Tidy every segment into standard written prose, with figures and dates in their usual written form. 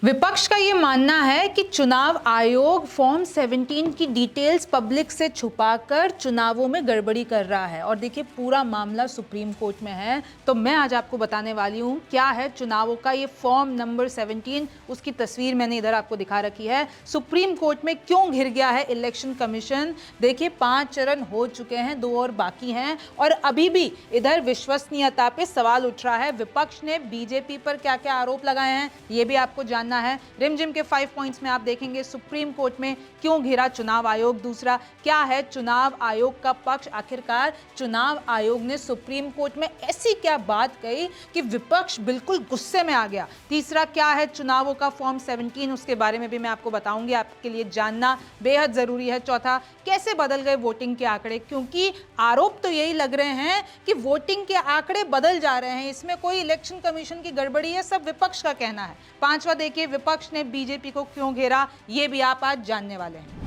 विपक्ष का ये मानना है कि चुनाव आयोग फॉर्म 17 की डिटेल्स पब्लिक से छुपाकर चुनावों में गड़बड़ी कर रहा है। और देखिए, पूरा मामला सुप्रीम कोर्ट में है, तो मैं आज आपको बताने वाली हूँ क्या है चुनावों का ये फॉर्म नंबर 17। उसकी तस्वीर मैंने इधर आपको दिखा रखी है। सुप्रीम कोर्ट में क्यों घिर गया है इलेक्शन कमीशन। देखिए, 5 चरण हो चुके हैं, 2 और बाकी हैं, और अभी भी इधर विश्वसनीयता पे सवाल उठ रहा है। विपक्ष ने बीजेपी पर क्या क्या आरोप लगाए हैं, ये भी आपको जानना है। रिमझिम के 5 पॉइंट्स में आप देखेंगे सुप्रीम कोर्ट में क्यों घिरा चुनाव आयोग। दूसरा, क्या है चुनाव आयोग का पक्ष, आखिरकार चुनाव आयोग ने सुप्रीम कोर्ट में ऐसी क्या बात कही कि विपक्ष बिल्कुल गुस्से में आ गया। तीसरा, क्या है चुनावों का फॉर्म 17, उसके बारे में भी मैं आपको बताऊंगी, आपके लिए जानना बेहद जरूरी है। चौथा, कैसे बदल गए वोटिंग के आंकड़े, क्योंकि आरोप तो यही लग रहे हैं कि वोटिंग के आंकड़े बदल जा रहे हैं, इसमें कोई इलेक्शन कमीशन की गड़बड़ी है, सब विपक्ष का कहना है। पांचवा, देखिए विपक्ष ने बीजेपी को क्यों घेरा, ये भी आप आज जानने वाले हैं।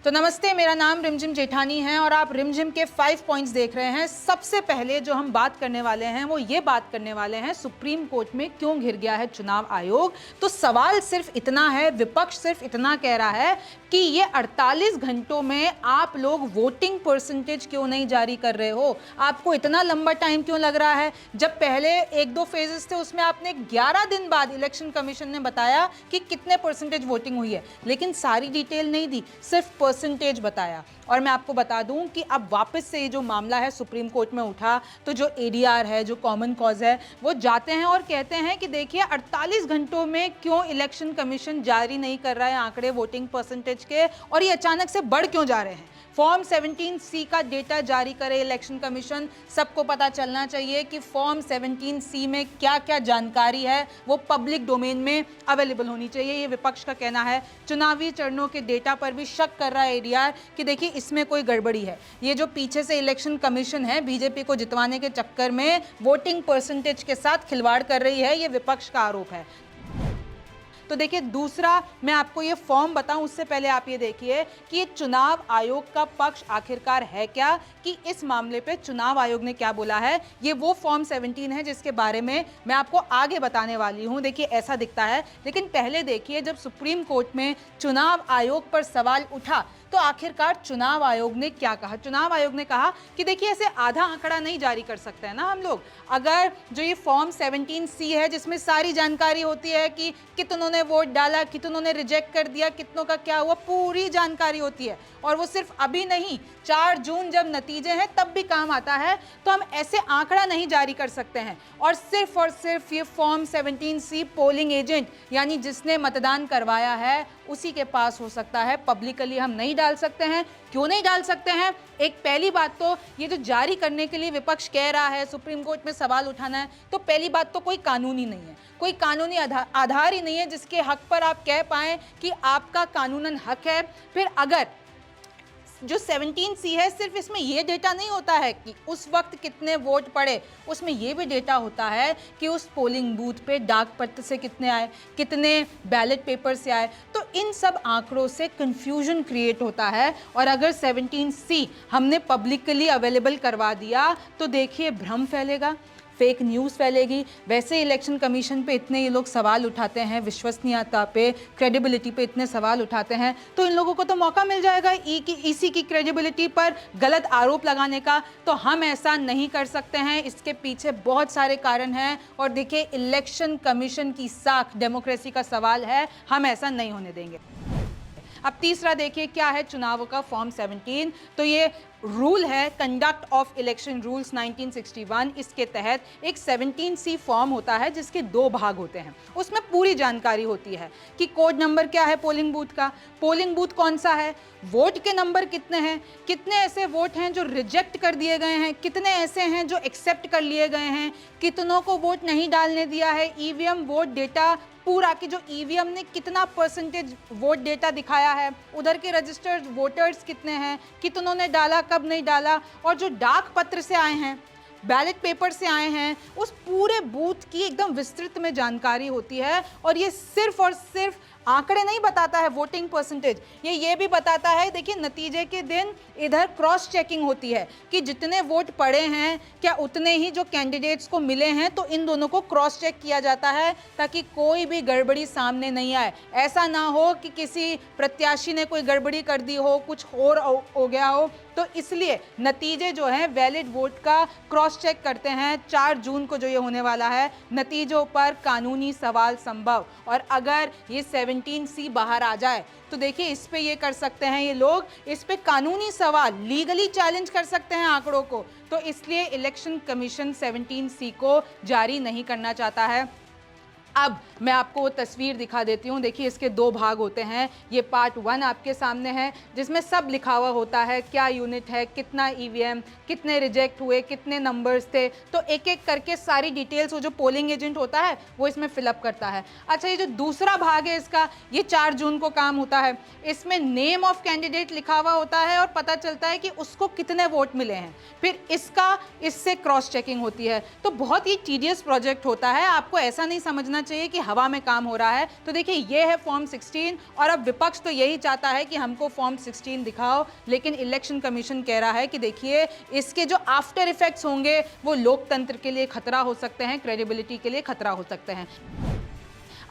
तो नमस्ते, मेरा नाम रिमझिम जेठानी है और आप रिमझिम के 5 पॉइंट्स देख रहे हैं। सबसे पहले जो हम बात करने वाले हैं वो ये बात करने वाले हैं सुप्रीम कोर्ट में क्यों घिर गया है चुनाव आयोग। तो सवाल सिर्फ इतना है, विपक्ष सिर्फ इतना कह रहा है कि ये 48 घंटों में आप लोग वोटिंग परसेंटेज क्यों नहीं जारी कर रहे हो, आपको इतना लंबा टाइम क्यों लग रहा है। जब पहले 1-2 फेजेस थे उसमें आपने 11 दिन बाद इलेक्शन कमीशन ने बताया कि कितने परसेंटेज वोटिंग हुई है, लेकिन सारी डिटेल नहीं दी, सिर्फ परसेंटेज बताया। और मैं आपको बता दूं कि अब वापस से ये जो मामला है सुप्रीम कोर्ट में उठा, तो जो एडीआर है, जो कॉमन कॉज है, वो जाते हैं और कहते हैं कि देखिए 48 घंटों में क्यों इलेक्शन कमीशन जारी नहीं कर रहा है आंकड़े वोटिंग परसेंटेज के, और ये अचानक से बढ़ क्यों जा रहे हैं। फॉर्म 17C का डेटा जारी करे इलेक्शन कमीशन। सबको पता चलना चाहिए कि फॉर्म 17C में क्या क्या जानकारी है वो पब्लिक डोमेन में अवेलेबल होनी चाहिए, ये विपक्ष का कहना है। चुनावी चरणों के डेटा पर भी शक कर रहा है एडीआर कि देखिए इसमें कोई गड़बड़ी है। ये जो पीछे से इलेक्शन कमीशन है बीजेपी को जितवाने के चक्कर में वोटिंग परसेंटेज के साथ खिलवाड़ कर रही है, ये विपक्ष का आरोप है। तो देखिए, दूसरा मैं आपको ये फॉर्म बताऊं उससे पहले आप ये देखिए कि ये चुनाव आयोग का पक्ष आखिरकार है क्या, कि इस मामले पे चुनाव आयोग ने क्या बोला है। ये वो फॉर्म 17 है जिसके बारे में मैं आपको आगे बताने वाली हूं। देखिए, ऐसा दिखता है, लेकिन पहले देखिए जब सुप्रीम कोर्ट में चुनाव आयोग पर सवाल उठा तो आखिरकार चुनाव आयोग ने क्या कहा। चुनाव आयोग ने कहा कि देखिए ऐसे आधा आंकड़ा नहीं जारी कर सकते हैं ना हम लोग। अगर जो ये फॉर्म 17C है जिसमें सारी जानकारी होती है कि कितनों ने वोट डाला, कितनों ने रिजेक्ट कर दिया, कितनों का क्या हुआ, पूरी जानकारी होती है, और वो सिर्फ अभी नहीं, 4 जून जब नतीजे हैं तब भी काम आता है, तो हम ऐसे आंकड़ा नहीं जारी कर सकते हैं। और सिर्फ ये फॉर्म 17C पोलिंग एजेंट यानी जिसने मतदान करवाया है उसी के पास हो सकता है, पब्लिकली हम नहीं डाल सकते हैं। क्यों नहीं डाल सकते हैं? एक पहली बात तो ये जो जारी करने के लिए विपक्ष कह रहा है सुप्रीम कोर्ट में सवाल उठाना है, तो पहली बात तो कोई कानूनी नहीं है, कोई कानूनी आधार ही नहीं है जिसके हक पर आप कह पाएं कि आपका कानूनन हक है। फिर अगर जो 17C है सिर्फ इसमें ये डेटा नहीं होता है कि उस वक्त कितने वोट पड़े, उसमें ये भी डेटा होता है कि उस पोलिंग बूथ पे डाक पत्र से कितने आए, कितने बैलेट पेपर से आए, तो इन सब आंकड़ों से कंफ्यूजन क्रिएट होता है। और अगर 17C हमने पब्लिकली अवेलेबल करवा दिया तो देखिए भ्रम फैलेगा, फेक न्यूज़ फैलेगी। वैसे इलेक्शन कमीशन पे इतने ये लोग सवाल उठाते हैं, विश्वसनीयता पे, क्रेडिबिलिटी पे इतने सवाल उठाते हैं, तो इन लोगों को तो मौका मिल जाएगा ईसी की क्रेडिबिलिटी पर गलत आरोप लगाने का। तो हम ऐसा नहीं कर सकते हैं, इसके पीछे बहुत सारे कारण हैं। और देखिए, इलेक्शन कमीशन की साख डेमोक्रेसी का सवाल है, हम ऐसा नहीं होने देंगे। अब तीसरा देखिए क्या है चुनावों का फॉर्म 17। तो ये रूल है कंडक्ट ऑफ इलेक्शन रूल्स 1961। इसके तहत एक 17C फॉर्म होता है जिसके 2 भाग होते हैं, उसमें पूरी जानकारी होती है कि कोड नंबर क्या है पोलिंग बूथ का, पोलिंग बूथ कौन सा है, वोट के नंबर कितने हैं, कितने ऐसे वोट हैं जो रिजेक्ट कर दिए गए हैं, कितने ऐसे हैं जो एक्सेप्ट कर लिए गए हैं, कितनों को वोट नहीं डालने दिया है, ईवीएम वोट डेटा पूरा कि जो ईवीएम ने कितना परसेंटेज वोट डेटा दिखाया है, उधर के रजिस्टर्ड वोटर्स कितने हैं, कितनों ने डाला, कब नहीं डाला, और जो डाक पत्र से आए हैं बैलेट पेपर से आए हैं, उस पूरे बूथ की एकदम विस्तृत में जानकारी होती है। और ये सिर्फ और सिर्फ आंकड़े नहीं बताता है वोटिंग परसेंटेज, ये भी बताता है, देखिए नतीजे के दिन इधर क्रॉस चेकिंग होती है कि जितने वोट पड़े हैं क्या उतने ही जो कैंडिडेट्स को मिले हैं, तो इन दोनों को क्रॉस चेक किया जाता है ताकि कोई भी गड़बड़ी सामने नहीं आए। ऐसा ना हो कि किसी प्रत्याशी ने कोई गड़बड़ी कर दी हो, कुछ और हो गया हो। तो इसलिए नतीजे जो हैं वैलिड वोट का क्रॉस चेक करते हैं। 4 जून को जो ये होने वाला है, नतीजों पर कानूनी सवाल संभव। और अगर ये 17C बाहर आ जाए तो देखिए इस पे ये कर सकते हैं, ये लोग इस पे कानूनी सवाल लीगली चैलेंज कर सकते हैं आंकड़ों को। तो इसलिए इलेक्शन कमीशन 17C को जारी नहीं करना चाहता है। अब मैं आपको वो तस्वीर दिखा देती हूँ। देखिए इसके 2 भाग होते हैं। ये पार्ट 1 आपके सामने है जिसमें सब लिखा हुआ होता है, क्या यूनिट है, कितना ईवीएम, कितने रिजेक्ट हुए, कितने नंबर्स थे, तो एक एक करके सारी डिटेल्स वो जो पोलिंग एजेंट होता है वो इसमें फिलअप करता है। अच्छा, ये जो दूसरा भाग है इसका, ये 4 जून को काम होता है। इसमें नेम ऑफ कैंडिडेट लिखा हुआ होता है और पता चलता है कि उसको कितने वोट मिले हैं, फिर इससे क्रॉस चेकिंग होती है। तो बहुत ही टीडियस प्रोजेक्ट होता है। आपको ऐसा नहीं समझना चाहिए कि हवा में काम हो रहा है। तो देखिए ये है फॉर्म 16 और अब विपक्ष तो यही चाहता है कि हमको फॉर्म 16 दिखाओ, लेकिन इलेक्शन कमीशन कह रहा है कि देखिए इसके जो आफ्टर इफेक्ट्स होंगे वो लोकतंत्र के लिए खतरा हो सकते हैं, क्रेडिबिलिटी के लिए खतरा हो सकते हैं।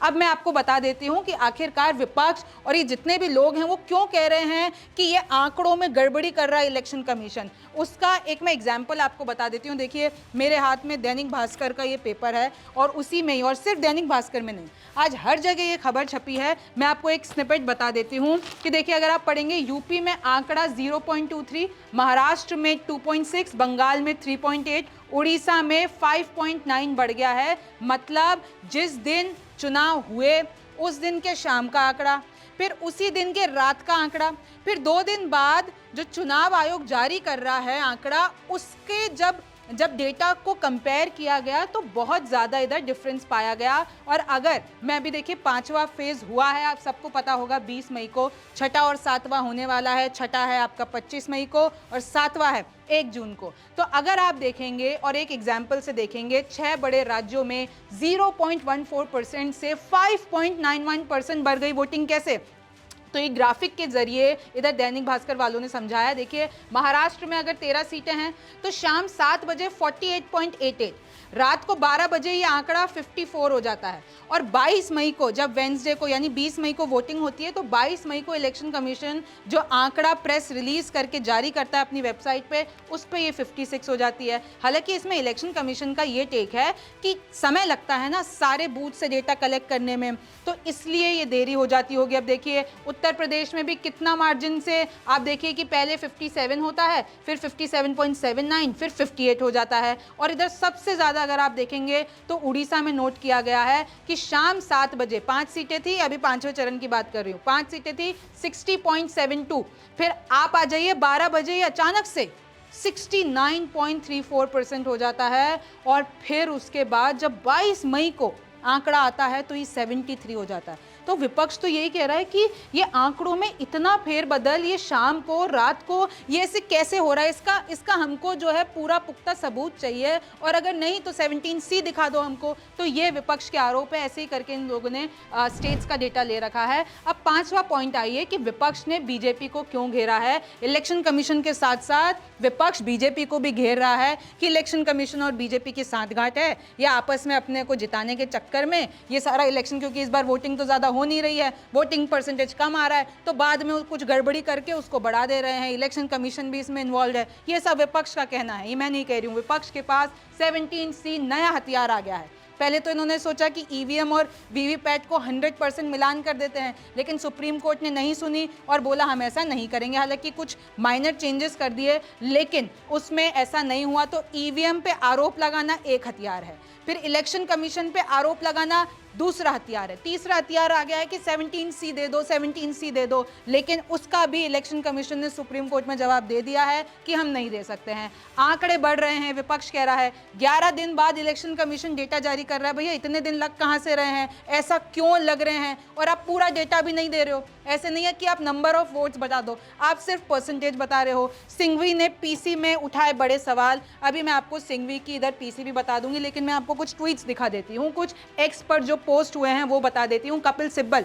अब मैं आपको बता देती हूं कि आखिरकार विपक्ष और ये जितने भी लोग हैं वो क्यों कह रहे हैं कि ये आंकड़ों में गड़बड़ी कर रहा है इलेक्शन कमीशन। उसका एक मैं एग्जांपल आपको बता देती हूं। देखिए मेरे हाथ में दैनिक भास्कर का ये पेपर है और उसी में ही, और सिर्फ दैनिक भास्कर में नहीं, आज हर जगह ये खबर छपी है। मैं आपको एक स्निपेट बता देती हूँ कि देखिए अगर आप पढ़ेंगे, यूपी में आंकड़ा 0.23, महाराष्ट्र में 2.6, बंगाल में 3.8, उड़ीसा में 5.9 बढ़ गया है। मतलब जिस दिन चुनाव हुए उस दिन के शाम का आंकड़ा, फिर उसी दिन के रात का आंकड़ा, फिर 2 दिन बाद जो चुनाव आयोग जारी कर रहा है आंकड़ा, उसके जब डेटा को कंपेयर किया गया तो बहुत ज़्यादा इधर डिफरेंस पाया गया। और अगर मैं अभी देखिए 5वां फेज़ हुआ है, आप सबको पता होगा 20 मई को, 6ठा और 7वां होने वाला है। 6ठा है आपका 25 मई को और 7वां है 1 जून को। तो अगर आप देखेंगे और एक एग्जाम्पल से देखेंगे, 6 बड़े राज्यों में 0.14% से 5.91% बढ़ गई वोटिंग। कैसे? तो ये ग्राफिक के जरिए इधर दैनिक भास्कर वालों ने समझाया। देखिए महाराष्ट्र में अगर 13 सीटें हैं तो शाम 7 बजे 48.88, रात को 12 बजे ये आंकड़ा 54 हो जाता है। और 22 मई को जब वेंसडे को यानी 20 मई को वोटिंग होती है तो 22 मई को इलेक्शन कमीशन जो आंकड़ा प्रेस रिलीज करके जारी करता है अपनी वेबसाइट पे, उस पे ये 56 हो जाती है। हालांकि इसमें इलेक्शन कमीशन का ये टेक है कि समय लगता है ना सारे बूथ से डेटा कलेक्ट करने में, तो इसलिए ये देरी हो जाती होगी। अब देखिए उत्तर प्रदेश में भी कितना मार्जिन से, आप देखिए कि पहले 57 होता है, फिर 57.79, फिर 58 हो जाता है। और इधर सबसे ज़्यादा अगर आप देखेंगे तो उड़ीसा में नोट किया गया है कि शाम 7 बजे 5 सीटें थी, अभी 5वें चरण की बात कर रही हूँ, 5 सीटें थी, 60.72, फिर आप आ जाइए 12 बजे अचानक से 69.34% हो जाता है। और फिर उसके बाद जब 22 मई को आंकड़ा आता है तो ये 73 हो जाता है। तो विपक्ष तो यही कह रहा है कि ये आंकड़ों में इतना फेरबदल, ये शाम को रात को ये ऐसे कैसे हो रहा है, इसका हमको जो है पूरा पुख्ता सबूत चाहिए। और अगर नहीं तो 17C दिखा दो हमको। तो ये विपक्ष के आरोप है। ऐसे ही करके इन लोगों ने स्टेट्स का डेटा ले रखा है। अब 5वां पॉइंट आइए कि विपक्ष ने बीजेपी को क्यों घेरा है। इलेक्शन कमीशन के साथ साथ विपक्ष बीजेपी को भी घेर रहा है कि इलेक्शन कमीशन और बीजेपी की सांठगांठ है, या आपस में अपने को जिताने के चक्कर में ये सारा इलेक्शन, क्योंकि इस बार वोटिंग तो ज़्यादा हो नहीं रही है, वोटिंग परसेंटेज कम आ रहा है, तो बाद में कुछ गड़बड़ी करके उसको बढ़ा दे रहे हैं। इलेक्शन कमीशन भी इसमें इन्वॉल्व है। ये सब विपक्ष का कहना है, ये मैं नहीं कह रही हूँ। विपक्ष के पास 17C नया हथियार आ गया है। पहले तो इन्होंने सोचा कि ईवीएम और वीवीपैट को 100% मिलान कर देते हैं, लेकिन सुप्रीम कोर्ट ने नहीं सुनी और बोला हम ऐसा नहीं करेंगे। हालांकि कुछ माइनर चेंजेस कर दिए, लेकिन उसमें ऐसा नहीं हुआ। तो ईवीएम पे आरोप लगाना एक हथियार है, फिर इलेक्शन कमीशन पे आरोप लगाना दूसरा हथियार है। तीसरा हथियार आ गया है कि 17C दे दो, 17C दे दो, लेकिन उसका भी इलेक्शन कमीशन ने सुप्रीम कोर्ट में जवाब दे दिया है कि हम नहीं दे सकते हैं। आंकड़े बढ़ रहे हैं, विपक्ष कह रहा है 11 दिन बाद इलेक्शन कमीशन डेटा जारी कर रहा है। भैया इतने दिन लग कहां से रहे हैं, ऐसा क्यों लग रहे हैं, और आप पूरा डेटा भी नहीं दे रहे हो। ऐसे नहीं है कि आप नंबर ऑफ वोट्स बता दो, आप सिर्फ परसेंटेज बता रहे हो। सिंघवी ने पीसी में उठाए बड़े सवाल, अभी मैं आपको सिंघवी की इधर पीसी भी बता दूंगी, लेकिन मैं आपको कुछ ट्वीट्स दिखा देती हूँ, कुछ एक्स पर जो पोस्ट हुए हैं वो बता देती हूँ। कपिल सिब्बल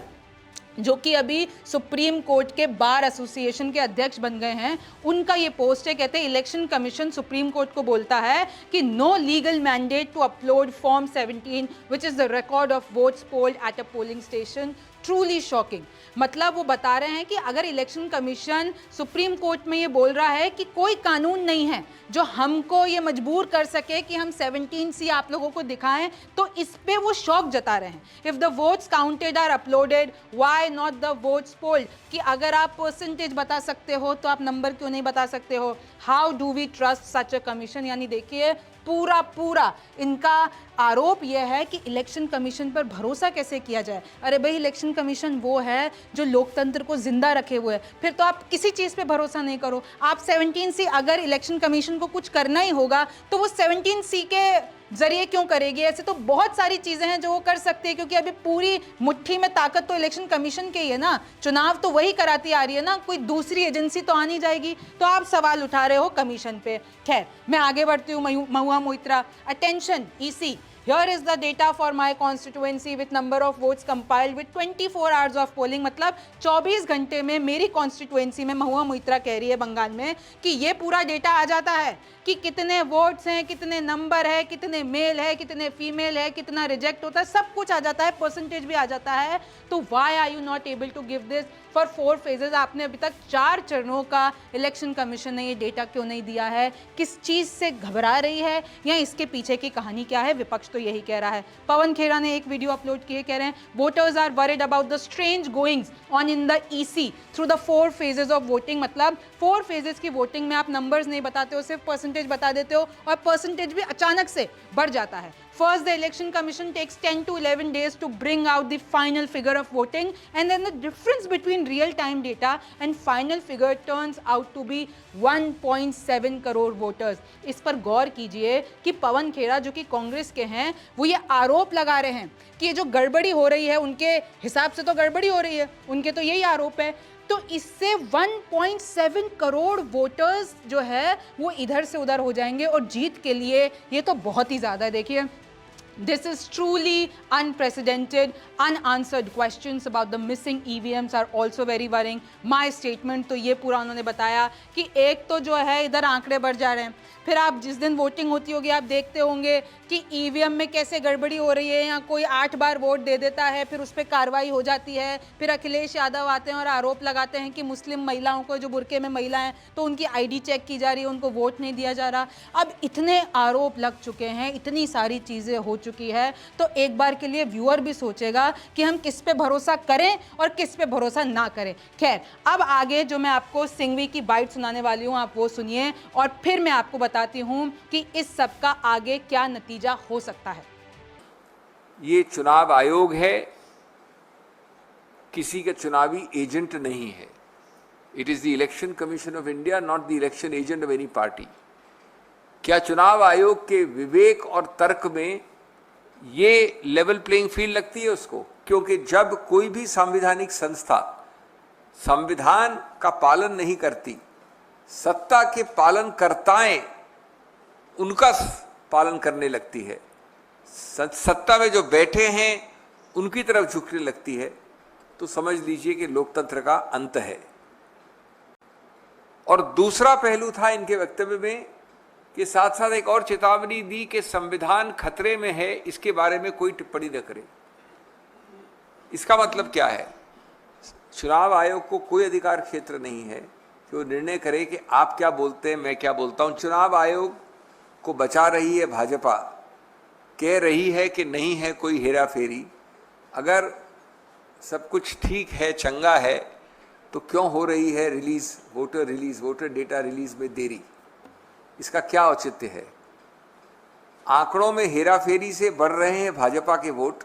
जो कि अभी सुप्रीम कोर्ट के बार एसोसिएशन के अध्यक्ष बन गए हैं, उनका ये पोस्ट है। कहते हैं इलेक्शन कमीशन सुप्रीम कोर्ट को बोलता है कि no legal mandate to upload form 17 which is the record of votes polled at a polling station, truly shocking. मतलब वो बता रहे हैं कि अगर इलेक्शन कमीशन सुप्रीम कोर्ट में ये बोल रहा है कि कोई कानून नहीं है जो हमको ये मजबूर कर सके कि हम 17C आप लोगों को दिखाएं, तो इस पे वो शौक जता रहे हैं। If the votes counted are uploaded why not the votes polled, कि अगर आप परसेंटेज बता सकते हो तो आप नंबर क्यों नहीं बता सकते हो। How do we trust such a commission. यानी देखिए पूरा इनका आरोप यह है कि इलेक्शन कमीशन पर भरोसा कैसे किया जाए। अरे भाई इलेक्शन कमीशन वो है जो लोकतंत्र को जिंदा रखे हुए है, फिर तो आप किसी चीज़ पे भरोसा नहीं करो। आप 17C, अगर इलेक्शन कमीशन को कुछ करना ही होगा तो वो 17C के जरिए क्यों करेगी। ऐसे तो बहुत सारी चीज़ें हैं जो वो कर सकते हैं, क्योंकि अभी पूरी मुट्ठी में ताकत तो इलेक्शन कमीशन के ही है ना, चुनाव तो वही कराती आ रही है ना, कोई दूसरी एजेंसी तो आ नहीं जाएगी। तो आप सवाल उठा रहे हो कमीशन पे। खैर मैं आगे बढ़ती हूँ। Mahua Moitra, attention EC, here is the data for my constituency with number of votes compiled with 24 hours of polling। मतलब 24 घंटे में मेरी कॉन्स्टिट्युएंसी में, महुआ मोइत्रा कह रही है बंगाल में, कि ये पूरा डेटा आ जाता है कि कितने वोट्स हैं, कितने नंबर है, कितने मेल है, कितने फीमेल है, कितना रिजेक्ट होता है, सब कुछ आ जाता है, परसेंटेज भी आ जाता है। तो why are you not able to give this for 4 phases. आपने अभी तक 4 चरणों का इलेक्शन कमीशन ने ये डेटा क्यों नहीं दिया है। किस चीज़ से घबरा रही है या इसके पीछे की कहानी क्या है। विपक्ष तो यही कह रहा है। पवन खेरा ने एक वीडियो अपलोड किए, कह रहे हैं voters are worried about the strange goings on in the EC through the 4 phases of voting. मतलब 4 फेजेस की वोटिंग में आप नंबर्स नहीं बताते हो, सिर्फ परसेंटेज बता देते हो, और परसेंटेज भी अचानक से बढ़ जाता है। First, the election commission takes 10 to 11 days to bring out the final figure of voting, and then the difference between real-time data and final figure turns out to be 1.7 crore voters. इस पर गौर कीजिए कि पवन खेरा जो कि कांग्रेस के हैं, वो ये आरोप लगा रहे हैं कि ये जो गड़बड़ी हो रही है, उनके हिसाब से तो गड़बड़ी हो रही है, उनके तो यही आरोप है। तो इससे 1.7 करोड़ वोटर्स जो है वो इधर से उधर हो जाएंगे, और जीत के लिए ये तो बहुत ही ज़्यादा है। देखिए, this is truly unprecedented. Unanswered questions about the missing EVMs are also very worrying. My statement तो ये पूरा उन्होंने बताया कि एक तो जो है इधर आंकड़े बढ़ जा रहे हैं, फिर आप जिस दिन वोटिंग होती होगी आप देखते होंगे कि EVM में कैसे गड़बड़ी हो रही है, या कोई 8 बार वोट दे देता है, फिर उस पर कार्रवाई हो जाती है। फिर अखिलेश यादव आते हैं और आरोप लगाते हैं कि मुस्लिम महिलाओं को, जो बुरके में महिला हैं, तो उनकी ID चेक की जा रही है, उनको वोट नहीं दिया जा रहा। अब इतने आरोप लग चुके हैं, इतनी सारी चीज़ें हो चुकी है, तो एक बार के लिए व्यूअर भी सोचेगा कि हम किस पे भरोसा करें और किस पे भरोसा ना करें। खैर, अब आगे जो मैं आपको सिंघवी की बाइट सुनाने वाली हूं, आप वो सुनिए, और फिर मैं आपको बताती हूं कि इस सब का आगे क्या नतीजा हो सकता है। ये चुनाव आयोग है, किसी का चुनावी एजेंट नहीं है। It is the election commission of India, not the election agent of any party. क्या चुनाव आयोग के विवेक और तर्क में ये लेवल प्लेइंग फील्ड लगती है उसको? क्योंकि जब कोई भी संवैधानिक संस्था संविधान का पालन नहीं करती, सत्ता के पालनकर्ताएं उनका पालन करने लगती है, सत्ता में जो बैठे हैं उनकी तरफ झुकने लगती है, तो समझ लीजिए कि लोकतंत्र का अंत है। और दूसरा पहलू था इनके वक्तव्य में कि साथ साथ एक और चेतावनी दी कि संविधान खतरे में है, इसके बारे में कोई टिप्पणी न करें। इसका मतलब क्या है? चुनाव आयोग को कोई अधिकार क्षेत्र नहीं है कि वो निर्णय करे कि आप क्या बोलते हैं, मैं क्या बोलता हूं। चुनाव आयोग को बचा रही है भाजपा, कह रही है कि नहीं है कोई हेरा फेरी। अगर सब कुछ ठीक है, चंगा है, तो क्यों हो रही है वोटर डेटा रिलीज में देरी? इसका क्या औचित्य है? आंकड़ों में हेराफेरी से बढ़ रहे हैं भाजपा के वोट,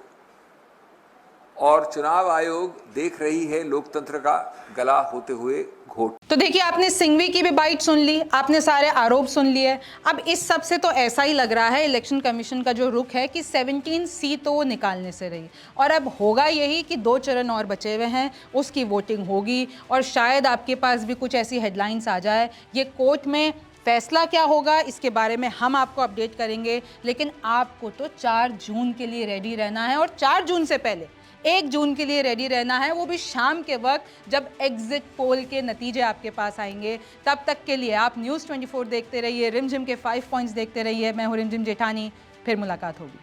और चुनाव आयोग देख रही है लोकतंत्र का गला होते हुए घोट। तो देखिए, आपने सिंघवी की भी बाइट सुन ली, आपने सारे आरोप सुन लिए। अब इस सब से तो ऐसा ही लग रहा है इलेक्शन कमीशन का जो रुख है कि 17 सी तो वो निकालने से रही, और अब होगा यही कि 2 चरण और बचे हुए हैं, उसकी वोटिंग होगी और शायद आपके पास भी कुछ ऐसी हेडलाइंस आ जाए। ये कोर्ट में फैसला क्या होगा इसके बारे में हम आपको अपडेट करेंगे, लेकिन आपको तो 4 जून के लिए रेडी रहना है, और 4 जून से पहले 1 जून के लिए रेडी रहना है, वो भी शाम के वक्त जब एग्जिट पोल के नतीजे आपके पास आएंगे। तब तक के लिए आप न्यूज़ 24 देखते रहिए, रिमझिम के 5 पॉइंट्स देखते रहिए। मैं हूँ रिमझिम जेठानी, फिर मुलाकात होगी।